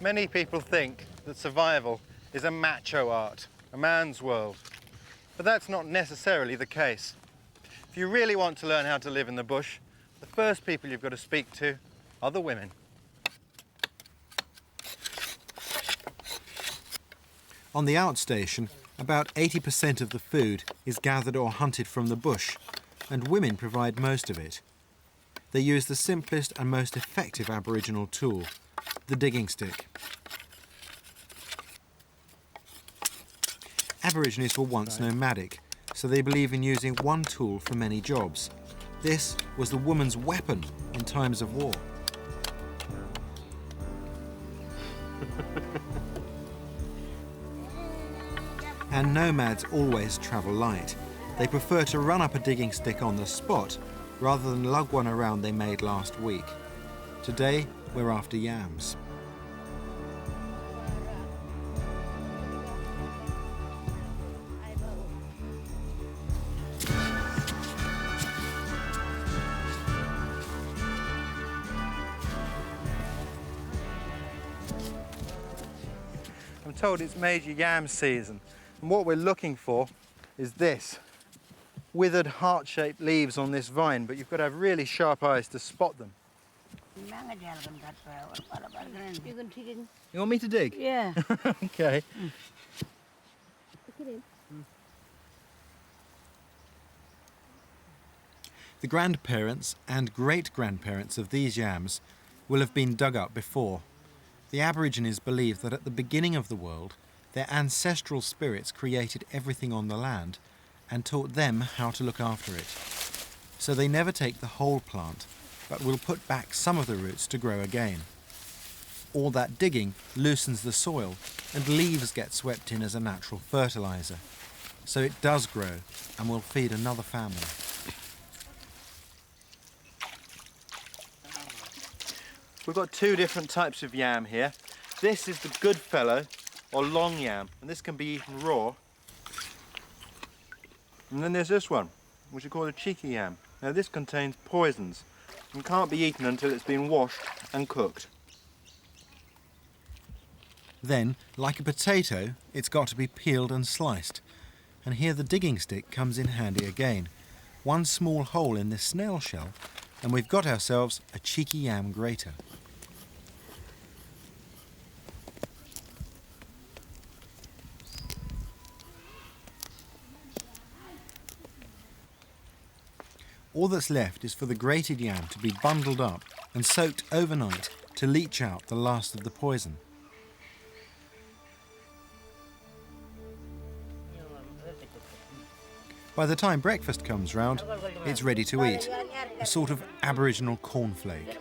Many people think that survival is a macho art, a man's world. But that's not necessarily the case. If you really want to learn how to live in the bush, the first people you've got to speak to are the women. On the outstation, about 80% of the food is gathered or hunted from the bush, and women provide most of it. They use the simplest and most effective Aboriginal tool, the digging stick. Aborigines were once nomadic, so they believe in using one tool for many jobs. This was the woman's weapon in times of war. And nomads always travel light. They prefer to run up a digging stick on the spot rather than lug one around they made last week. Today, we're after yams. I'm told it's major yam season, and what we're looking for is this. Withered heart-shaped leaves on this vine, but you've got to have really sharp eyes to spot them. You want me to dig? Yeah. Okay. The grandparents and great-grandparents of these yams will have been dug up before. The Aborigines believe that at the beginning of the world, their ancestral spirits created everything on the land and taught them how to look after it. So they never take the whole plant, but will put back some of the roots to grow again. All that digging loosens the soil, and leaves get swept in as a natural fertiliser. So it does grow and will feed another family. We've got two different types of yam here. This is the good fellow, or long yam, and this can be eaten raw. And then there's this one, which is called a cheeky yam. Now this contains poisons and can't be eaten until it's been washed and cooked. Then, like a potato, it's got to be peeled and sliced. And here the digging stick comes in handy again. One small hole in this snail shell, and we've got ourselves a cheeky yam grater. All that's left is for the grated yam to be bundled up and soaked overnight to leach out the last of the poison. By the time breakfast comes round, it's ready to eat, a sort of Aboriginal cornflake.